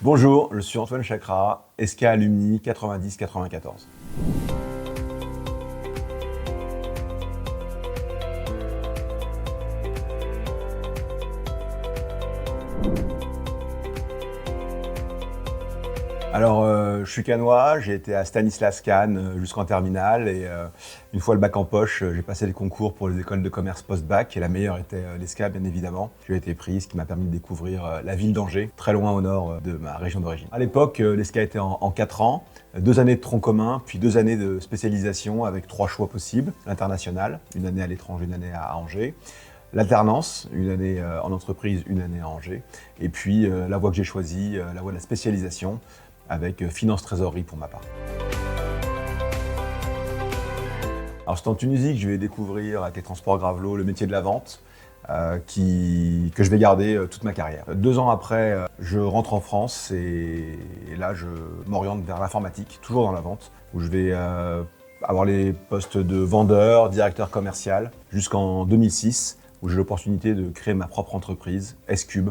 Bonjour, je suis Antoine Chakra, SK Alumni 90-94. Alors, je suis cannois, j'ai été à Stanislas Cannes jusqu'en terminale et une fois le bac en poche, j'ai passé les concours pour les écoles de commerce post-bac et la meilleure était l'ESCA bien évidemment. J'ai été pris, ce qui m'a permis de découvrir la ville d'Angers, très loin au nord de ma région d'origine. À l'époque, l'ESCA était en 4 ans, 2 années de tronc commun, puis 2 années de spécialisation avec 3 choix possibles. L'international, une année à l'étranger, une année à Angers. L'alternance, une année en entreprise, une année à Angers. Et puis la voie que j'ai choisie, la voie de la spécialisation, avec finance-trésorerie pour ma part. Alors c'est en Tunisie que je vais découvrir avec les transports Gravelot le métier de la vente que je vais garder toute ma carrière. 2 ans après, je rentre en France et là je m'oriente vers l'informatique, toujours dans la vente, où je vais avoir les postes de vendeur, directeur commercial, jusqu'en 2006, où j'ai l'opportunité de créer ma propre entreprise, S-Cube.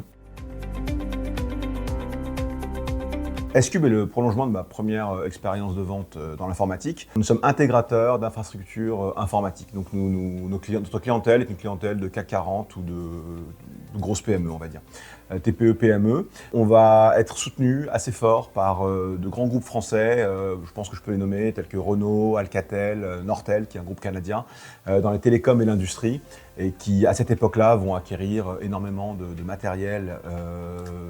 S-Cube est le prolongement de ma première expérience de vente dans l'informatique. Nous sommes intégrateurs d'infrastructures informatiques. Donc notre clientèle est une clientèle de CAC 40 ou de grosses PME, on va dire. TPE, PME. On va être soutenu assez fort par de grands groupes français, je pense que je peux les nommer, tels que Renault, Alcatel, Nortel, qui est un groupe canadien, dans les télécoms et l'industrie, et qui, à cette époque-là, vont acquérir énormément de matériel,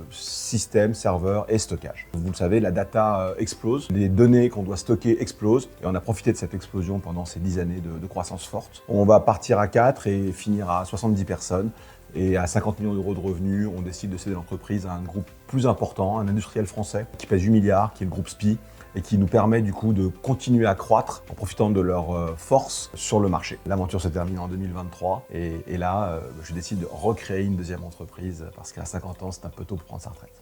système, serveur et stockage. Vous le savez, la data explose, les données qu'on doit stocker explosent, et on a profité de cette explosion pendant ces 10 années de croissance forte. On va partir à 4 et finir à 70 personnes, et à 50 millions d'euros de revenus, on décide de céder l'entreprise à un groupe plus important, un industriel français, qui pèse 8 milliards, qui est le groupe SPIE, et qui nous permet du coup de continuer à croître en profitant de leur force sur le marché. L'aventure se termine en 2023 et là, je décide de recréer une deuxième entreprise parce qu'à 50 ans, c'est un peu tôt pour prendre sa retraite.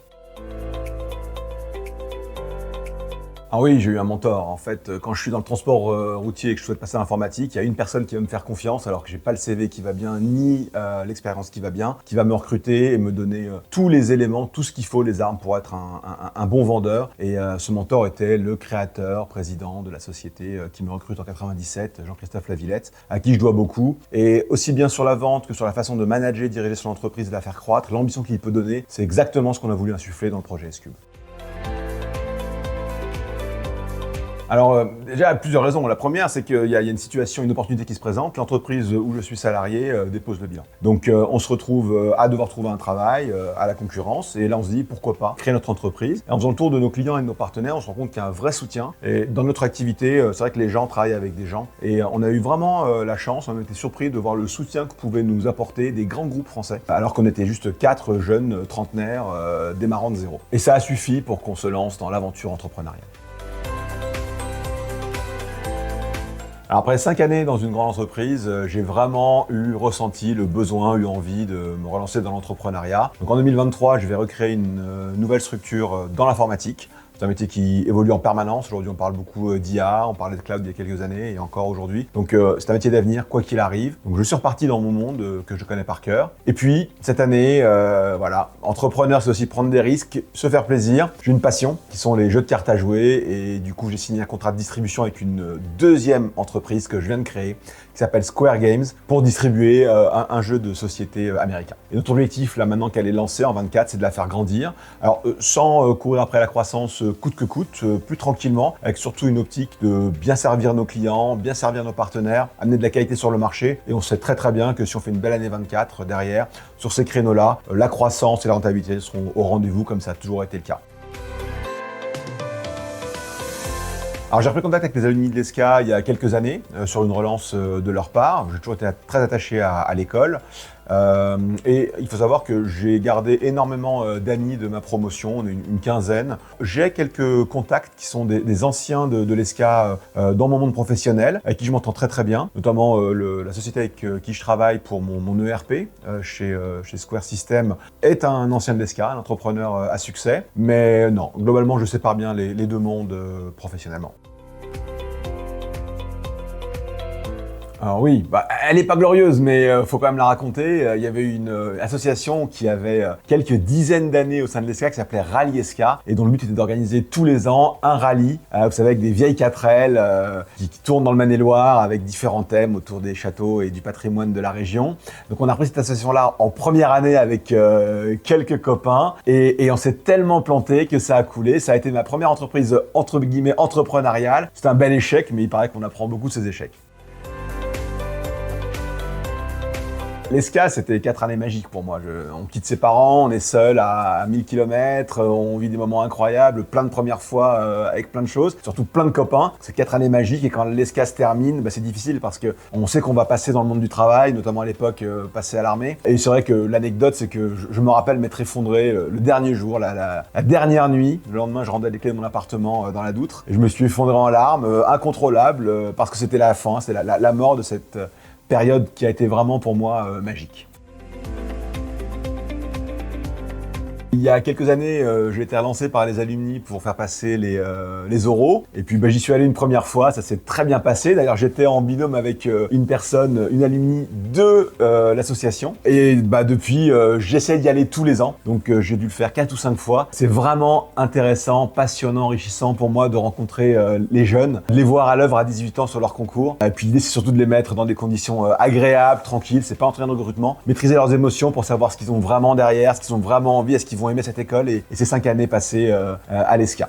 Ah oui, j'ai eu un mentor. En fait, quand je suis dans le transport routier et que je souhaite passer à l'informatique, il y a une personne qui va me faire confiance alors que j'ai pas le CV qui va bien, ni l'expérience qui va bien, qui va me recruter et me donner tous les éléments, tout ce qu'il faut, les armes pour être un bon vendeur. Et ce mentor était le créateur, président de la société qui me recrute en 97, Jean-Christophe Lavillette, à qui je dois beaucoup. Et aussi bien sur la vente que sur la façon de manager, diriger son entreprise et de la faire croître, l'ambition qu'il peut donner, c'est exactement ce qu'on a voulu insuffler dans le projet S-Cube. Alors déjà, il y a plusieurs raisons. La première, c'est qu'il y a une situation, une opportunité qui se présente. L'entreprise où je suis salarié dépose le bilan. Donc on se retrouve à devoir trouver un travail, à la concurrence. Et là, on se dit, pourquoi pas créer notre entreprise. Et en faisant le tour de nos clients et de nos partenaires, on se rend compte qu'il y a un vrai soutien. Et dans notre activité, c'est vrai que les gens travaillent avec des gens. Et on a eu vraiment la chance, on a été surpris de voir le soutien que pouvaient nous apporter des grands groupes français. Alors qu'on était juste 4 jeunes trentenaires démarrant de zéro. Et ça a suffi pour qu'on se lance dans l'aventure entrepreneuriale. Alors après 5 années dans une grande entreprise, j'ai vraiment ressenti le besoin, eu envie de me relancer dans l'entrepreneuriat. Donc en 2023, je vais recréer une nouvelle structure dans l'informatique. C'est un métier qui évolue en permanence. Aujourd'hui, on parle beaucoup d'IA, on parlait de cloud il y a quelques années et encore aujourd'hui. Donc c'est un métier d'avenir, quoi qu'il arrive. Donc je suis reparti dans mon monde que je connais par cœur. Et puis, cette année, voilà, entrepreneur, c'est aussi prendre des risques, se faire plaisir. J'ai une passion, qui sont les jeux de cartes à jouer. Et du coup, j'ai signé un contrat de distribution avec une deuxième entreprise que je viens de créer, qui s'appelle Square Games, pour distribuer un jeu de société américain. Et notre objectif, là, maintenant qu'elle est lancée en 24, c'est de la faire grandir. Alors, sans courir après la croissance coûte que coûte, plus tranquillement, avec surtout une optique de bien servir nos clients, bien servir nos partenaires, amener de la qualité sur le marché. Et on sait très très bien que si on fait une belle année 24 derrière, sur ces créneaux-là, la croissance et la rentabilité seront au rendez-vous comme ça a toujours été le cas. Alors j'ai repris contact avec les alumni de l'ESCA il y a quelques années sur une relance de leur part. J'ai toujours été très attaché à l'école. Et il faut savoir que j'ai gardé énormément d'amis de ma promotion, on est une quinzaine. J'ai quelques contacts qui sont des anciens de l'ESCA dans mon monde professionnel, avec qui je m'entends très très bien, notamment la société avec qui je travaille pour mon ERP chez Square System est un ancien de l'ESCA, un entrepreneur à succès. Mais non, globalement je sépare bien les deux mondes professionnellement. Alors oui, elle est pas glorieuse, mais faut quand même la raconter. Il y avait une association qui avait quelques dizaines d'années au sein de l'ESCA qui s'appelait Rallye ESCA et dont le but était d'organiser tous les ans un rallye, vous savez, avec des vieilles 4L qui tournent dans le Maine-et-Loire avec différents thèmes autour des châteaux et du patrimoine de la région. Donc on a pris cette association-là en première année avec quelques copains et on s'est tellement planté que ça a coulé. Ça a été ma première entreprise entre guillemets entrepreneuriale. C'est un bel échec, mais il paraît qu'on apprend beaucoup de ces échecs. L'ESCA, c'était 4 années magiques pour moi. On quitte ses parents, on est seul à 1000 km, on vit des moments incroyables, plein de premières fois avec plein de choses, surtout plein de copains. C'est 4 années magiques et quand l'ESCA se termine, c'est difficile parce qu'on sait qu'on va passer dans le monde du travail, notamment à l'époque passer à l'armée. Et c'est vrai que l'anecdote, c'est que je me rappelle m'être effondré le dernier jour, la dernière nuit. Le lendemain, je rendais les clés de mon appartement dans la Doutre et je me suis effondré en larmes, incontrôlable, parce que c'était la fin, c'est la mort de cette période qui a été vraiment pour moi magique. Il y a quelques années, j'ai été relancé par les alumni pour faire passer les oraux. Et puis j'y suis allé une première fois, ça s'est très bien passé. D'ailleurs, j'étais en binôme avec une alumni de l'association. Et depuis, j'essaie d'y aller tous les ans. Donc j'ai dû le faire 4 ou 5 fois. C'est vraiment intéressant, passionnant, enrichissant pour moi de rencontrer les jeunes, de les voir à l'œuvre à 18 ans sur leur concours. Et puis l'idée, c'est surtout de les mettre dans des conditions agréables, tranquilles. C'est pas entraîner de recrutement. Maîtriser leurs émotions pour savoir ce qu'ils ont vraiment derrière, ce qu'ils ont vraiment envie, est-ce qu'ils vont aimer cette école et ces 5 années passées à l'ESCA.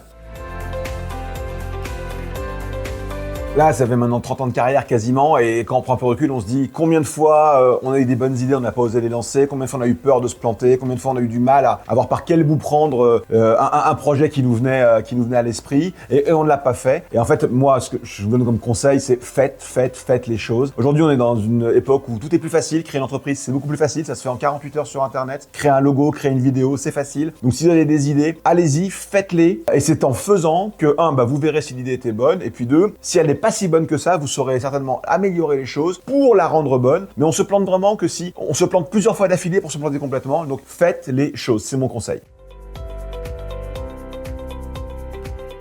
Là, ça fait maintenant 30 ans de carrière quasiment et quand on prend un peu de recul, on se dit combien de fois on a eu des bonnes idées, on n'a pas osé les lancer, combien de fois on a eu peur de se planter, combien de fois on a eu du mal à voir par quel bout prendre un projet qui nous venait à l'esprit et on ne l'a pas fait. Et en fait, moi, ce que je vous donne comme conseil, c'est faites les choses. Aujourd'hui, on est dans une époque où tout est plus facile. Créer une entreprise, c'est beaucoup plus facile. Ça se fait en 48 heures sur Internet. Créer un logo, créer une vidéo, c'est facile. Donc, si vous avez des idées, allez-y, faites-les. Et c'est en faisant que, vous verrez si l'idée était bonne. Et puis 2, si elle n'est pas si bonne que ça, vous saurez certainement améliorer les choses pour la rendre bonne. Mais on se plante vraiment que si on se plante plusieurs fois d'affilée pour se planter complètement. Donc, faites les choses. C'est mon conseil.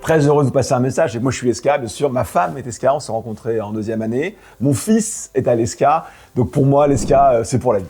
Très heureux de vous passer un message. Et moi, je suis ESCA, bien sûr. Ma femme est ESCA. On s'est rencontrés en 2e année. Mon fils est à l'ESCA. Donc, pour moi, l'ESCA, c'est pour la vie.